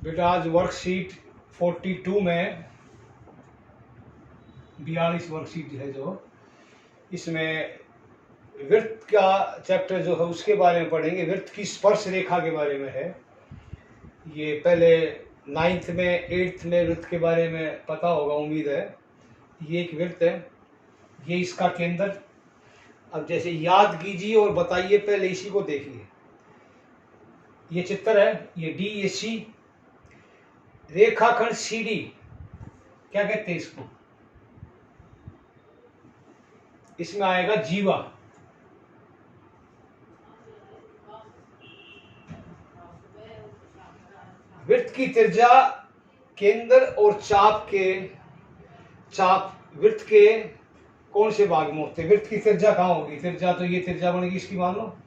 बेटा आज वर्कशीट 42 में 42 वर्कशीट है जो इसमें वृत्त का चैप्टर जो है उसके बारे में पढ़ेंगे। वृत्त की स्पर्श रेखा के बारे में है। ये पहले 9th में 8th में वृत्त के बारे में पता होगा, उम्मीद है। ये एक वृत्त है, ये इसका केंद्र। अब जैसे याद कीजिए और बताइए, पहले इसी को देखिए। ये चित्र है, ये DAC रेखाखंड CD क्या कहते हैं इसको? इसमें आएगा जीवा। वृत्त की त्रिज्या केंद्र और चाप वृत्त के कौन से भाग में होते हैं? वृत्त की त्रिज्या कहाँ होगी? त्रिज्या तो ये त्रिज्या बनेगी इसकी, मान लो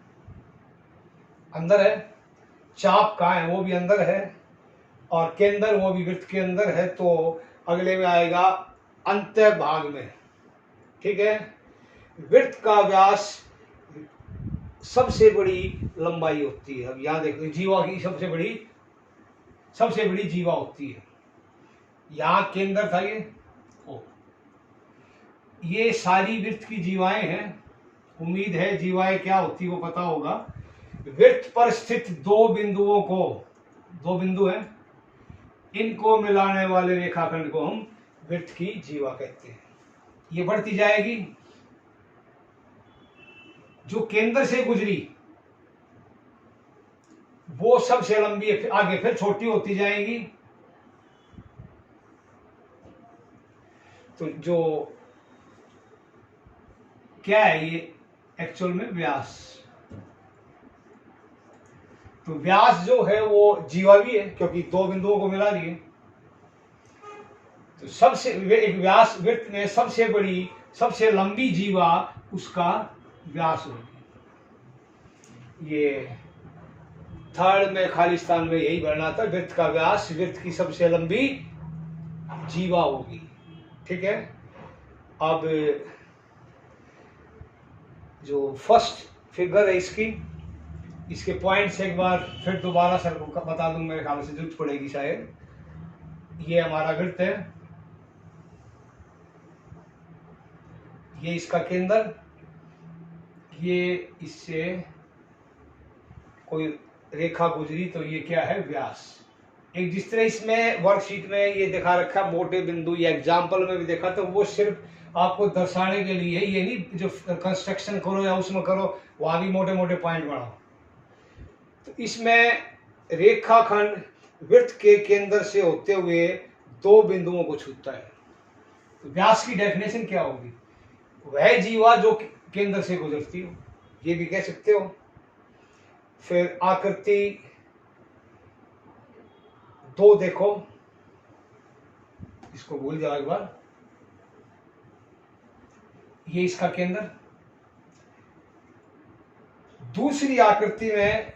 अंदर है। चाप कहाँ है? वो भी अंदर है। और केंद्र वो भी वृत्त के अंदर है। तो अगले में आएगा अंत भाग में। ठीक है। वृत्त का व्यास सबसे बड़ी लंबाई होती है। अब यहां देखो, जीवा की सबसे बड़ी जीवा होती है। यहां केंद्र था ये सारी वृत्त की जीवाएं हैं। उम्मीद है जीवाएं क्या होती है वो पता होगा। वृत्त पर स्थित दो बिंदु हैं, इनको मिलाने वाले रेखाखंड को हम वृत्त की जीवा कहते हैं। ये बढ़ती जाएगी, जो केंद्र से गुजरी वो सबसे लंबी है, आगे फिर छोटी होती जाएगी। तो जो क्या है ये एक्चुअल में व्यास। तो व्यास जो है वो जीवा भी है, क्योंकि दो बिंदुओं को मिला रही है। तो एक व्यास वृत्त में सबसे लंबी जीवा उसका व्यास होगी। ये 3rd में खालिस्तान में यही भरना था। वृत्त का व्यास वृत्त की सबसे लंबी जीवा होगी। ठीक है। अब जो फर्स्ट फिगर है इसके पॉइंट्स एक बार फिर दोबारा सर को बता दूं, मेरे ख्याल से जरूरत पड़ेगी शायद। ये हमारा वृत्त है, ये इसका केंद्र, ये इससे कोई रेखा गुजरी तो ये क्या है? व्यास। एक जिस तरह इसमें वर्कशीट में ये दिखा रखा मोटे बिंदु, या एग्जाम्पल में भी देखा, तो वो सिर्फ आपको दर्शाने के लिए, ये नहीं जो कंस्ट्रक्शन करो या उसमें करो वहां भी मोटे मोटे पॉइंट बनाओ। तो इसमें रेखाखंड वृत्त के केंद्र से होते हुए दो बिंदुओं को छूता है। तो व्यास की डेफिनेशन क्या होगी? वह जीवा जो केंद्र से गुजरती हो, ये भी कह सकते हो। फिर आकृति 2 देखो, इसको भूल जाओ एक बार। ये इसका केंद्र। दूसरी आकृति में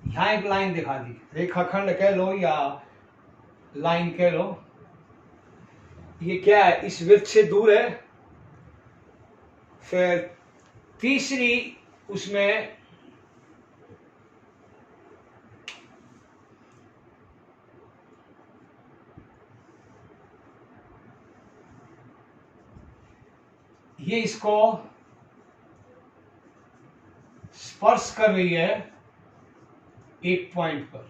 यहां एक लाइन दिखा दी, रेखाखंड कह लो या लाइन कह लो। ये क्या है? इस वृत्त से दूर है। फिर तीसरी उसमें ये इसको स्पर्श कर रही है एक पॉइंट पर।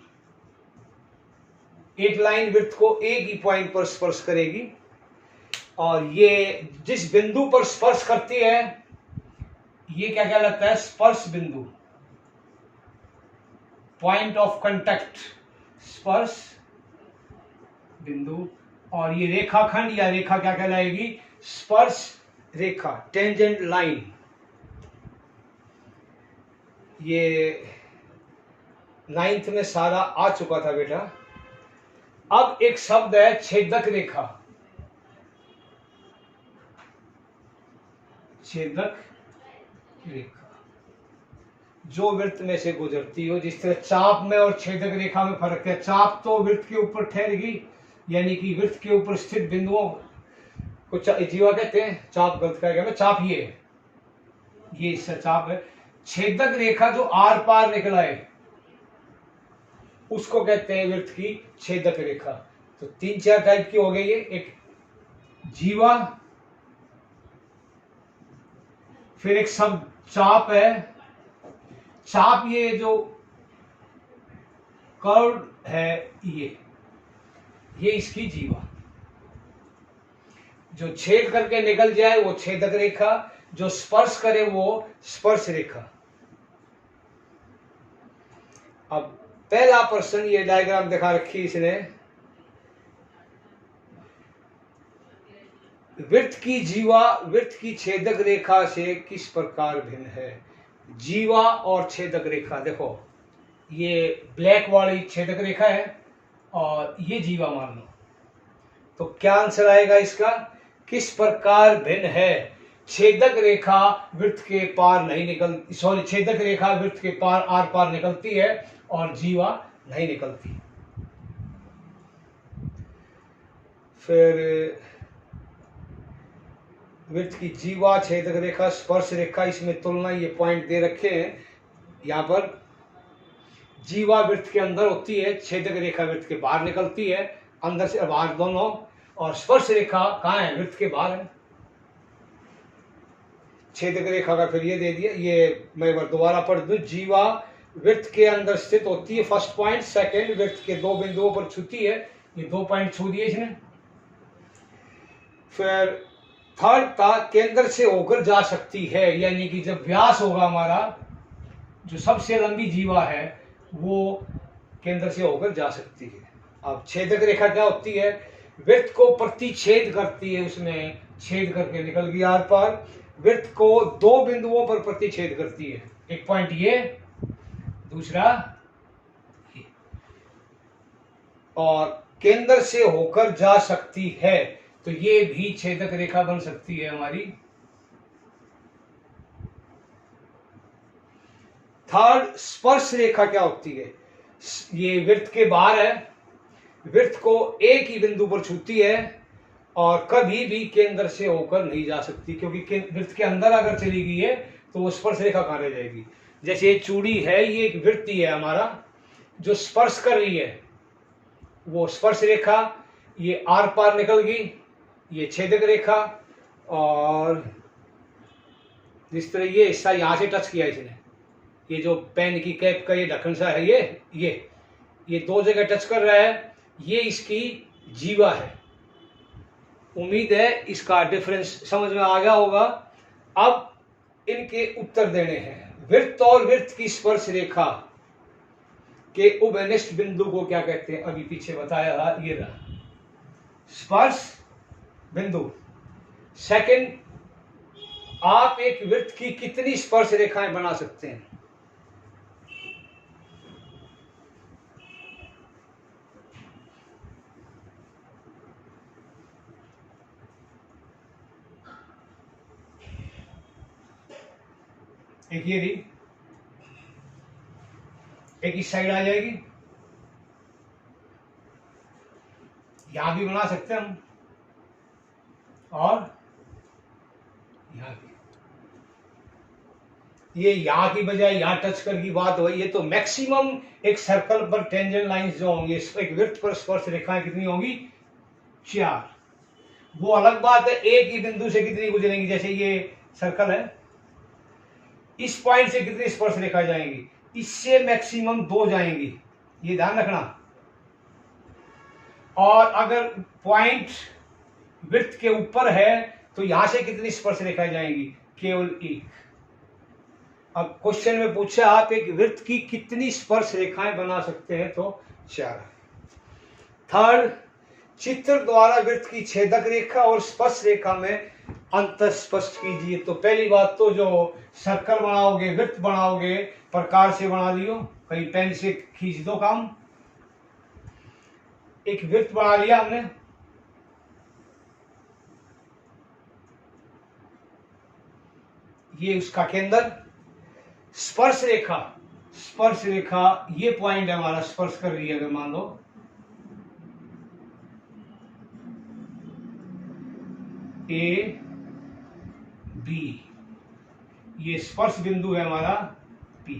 एक लाइन वृत्त को एक ही पॉइंट पर स्पर्श करेगी, और ये जिस बिंदु पर स्पर्श करती है ये क्या कहलाता है? स्पर्श बिंदु, पॉइंट ऑफ कांटेक्ट, स्पर्श बिंदु। और ये रेखाखंड या रेखा क्या कहलाएगी? स्पर्श रेखा, टेंजेंट लाइन। ये 9th में सारा आ चुका था बेटा। अब एक शब्द है छेदक रेखा। छेदक रेखा जो वृत्त में से गुजरती हो। जिस तरह चाप में और छेदक रेखा में फर्क है। चाप तो वृत्त के ऊपर ठहरेगी, यानी कि वृत्त के ऊपर स्थित बिंदुओं को जीवा कहते हैं। चाप गलत कह गया मैं, चाप ये इससे चाप है। छेदक रेखा जो आर पार निकला है उसको कहते हैं वृत्त की छेदक रेखा। तो 3-4 टाइप की हो गई है। एक जीवा, फिर एक सब चाप है। चाप ये जो कर्व है ये इसकी जीवा। जो छेद करके निकल जाए वो छेदक रेखा, जो स्पर्श करे वो स्पर्श रेखा। अब पहला प्रश्न, ये डायग्राम दिखा रखी इसने, वृत्त की जीवा वृत्त की छेदक रेखा से किस प्रकार भिन्न है। जीवा और छेदक रेखा, देखो ये ब्लैक वाली छेदक रेखा है और ये जीवा मान लो। तो क्या आंसर आएगा इसका, किस प्रकार भिन्न है। छेदक रेखा वृत्त के पार नहीं निकल, सॉरी, छेदक रेखा वृत्त के पार आर पार निकलती है और जीवा नहीं निकलती। फिर वृत्त की जीवा, छेदक रेखा, स्पर्श रेखा, इसमें तुलना, ये पॉइंट दे रखे हैं यहाँ पर। जीवा वृत्त के अंदर होती है, छेदक रेखा वृत्त के बाहर निकलती है, अंदर से बाहर दोनों। और स्पर्श रेखा कहाँ है, वृत्त के बाहर है। छेदक रेखा का फिर ये दे दिया, ये मैं दोबारा पढ़ दूं। जीवा वृत्त के अंदर स्थित होती है, फर्स्ट पॉइंट। सेकंड, वृत्त के 2 बिंदुओं पर छूती है, ये 2 पॉइंट छू दिए इसने। फिर थर्ड था, केंद्र से होकर जा सकती है, यानी कि जब व्यास होगा हमारा, जो सबसे लंबी जीवा है वो केंद्र से होकर जा सकती है। अब छेदक रेखा क्या होती है, वृत्त को प्रतिच्छेद करती है, उसमें छेद करके निकल गई आर पार। वृत्त को 2 बिंदुओं पर प्रतिच्छेद करती है, एक पॉइंट ये, दूसरा ये, और केंद्र से होकर जा सकती है। तो ये भी छेदक रेखा बन सकती है हमारी। थर्ड, स्पर्श रेखा क्या होती है, ये वृत्त के बाहर है, वृत्त को एक ही बिंदु पर छूती है और कभी भी केंद्र से होकर नहीं जा सकती, क्योंकि वृत्त के अंदर अगर चली गई है तो वो स्पर्श रेखा कहाँ रह जाएगी। जैसे ये चूड़ी है, ये एक वृत्त ही है हमारा, जो स्पर्श कर रही है वो स्पर्श रेखा, ये आर पार निकल गई, ये छेदक रेखा। और जिस तरह ये हिस्सा यहां से टच किया इसने, ये जो पेन की कैप का ये ढक्कन सा है, ये 2 जगह टच कर रहा है, ये इसकी जीवा है। उम्मीद है इसका डिफरेंस समझ में आ गया होगा। अब इनके उत्तर देने हैं। वृत्त और वृत्त की स्पर्श रेखा के उभयनिष्ठ बिंदु को क्या कहते हैं, अभी पीछे बताया था, ये रहा स्पर्श बिंदु। सेकंड, आप एक वृत्त की कितनी स्पर्श रेखाएं बना सकते हैं। एक ये रही, एक इस साइड आ जाएगी, यहां भी बना सकते हैं हम, और यहां भी। ये यहां की बजाय यहां टच कर की बात हुई है। तो मैक्सिमम एक सर्कल पर टेंजेंट लाइंस जो होंगी, एक वृत्त पर स्पर्श रेखाएं कितनी होंगी, 4। वो अलग बात है एक ही बिंदु से कितनी गुजरेंगी, जैसे ये सर्कल है, इस पॉइंट से कितनी स्पर्श रेखा जाएंगी, इससे मैक्सिमम 2 जाएंगी, ये ध्यान रखना। और अगर पॉइंट वृत्त के ऊपर है तो यहां से कितनी स्पर्श रेखा जाएंगी, केवल 1। अब क्वेश्चन में पूछा आप एक वृत्त की कितनी स्पर्श रेखाएं बना सकते हैं, तो 4। थर्ड, चित्र द्वारा वृत्त की छेदक रेखा और स्पर्श रेखा में अंतर स्पष्ट कीजिए। तो पहली बात तो जो सर्कल बनाओगे, वृत्त बनाओगे, प्रकार से बना लियो, कहीं पेन से खींच दो काम। एक वृत्त बना लिया हमने, ये उसका केंद्र। स्पर्श रेखा ये पॉइंट है हमारा, स्पर्श कर रही है अगर मान लो, ए बी, ये स्पर्श बिंदु है हमारा पी,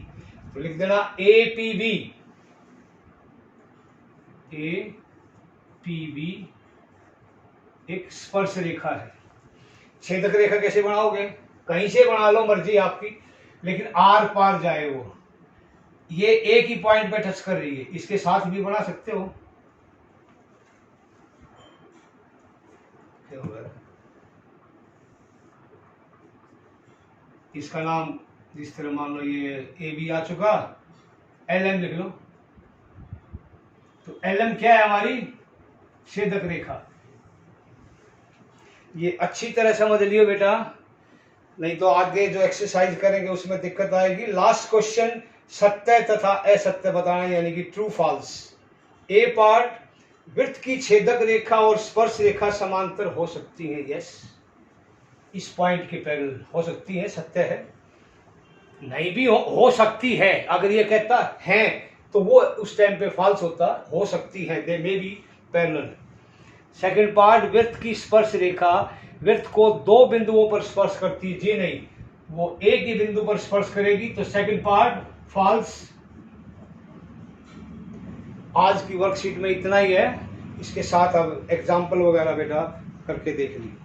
तो लिख देना A P B. A P B एक स्पर्श रेखा है। छेदक रेखा कैसे बनाओगे? कहीं से बना लो, मर्जी आपकी, लेकिन आर पार जाए वो। ये एक ही पॉइंट पे टच कर रही है, इसके साथ भी बना सकते हो। इसका नाम जिस तरह मान लो ये ए बी आ चुका, एल एम लिख लो। तो एल एम क्या है? हमारी छेदक रेखा। ये अच्छी तरह समझ लियो बेटा, नहीं तो आगे जो एक्सरसाइज करेंगे उसमें दिक्कत आएगी। लास्ट क्वेश्चन, सत्य तथा असत्य बताना, यानी कि ट्रू फॉल्स। ए पार्ट, वृत्त की छेदक रेखा और स्पर्श रेखा समांतर हो सकती है। यस, इस पॉइंट के पैरेलल हो सकती है, सत्य है। नहीं भी हो सकती है, अगर ये कहता है तो वो उस टाइम पे फॉल्स होता। हो सकती है, they may be parallel. Second part, वृत्त की स्पर्श रेखा वृत्त को दो बिंदुओं पर स्पर्श करती है। जी नहीं, वो एक ही बिंदु पर स्पर्श करेगी, तो सेकंड पार्ट फॉल्स। आज की वर्कशीट में इतना ही है। इसके साथ अब एग्जाम्पल वगैरह बेटा करके देख लीजिए।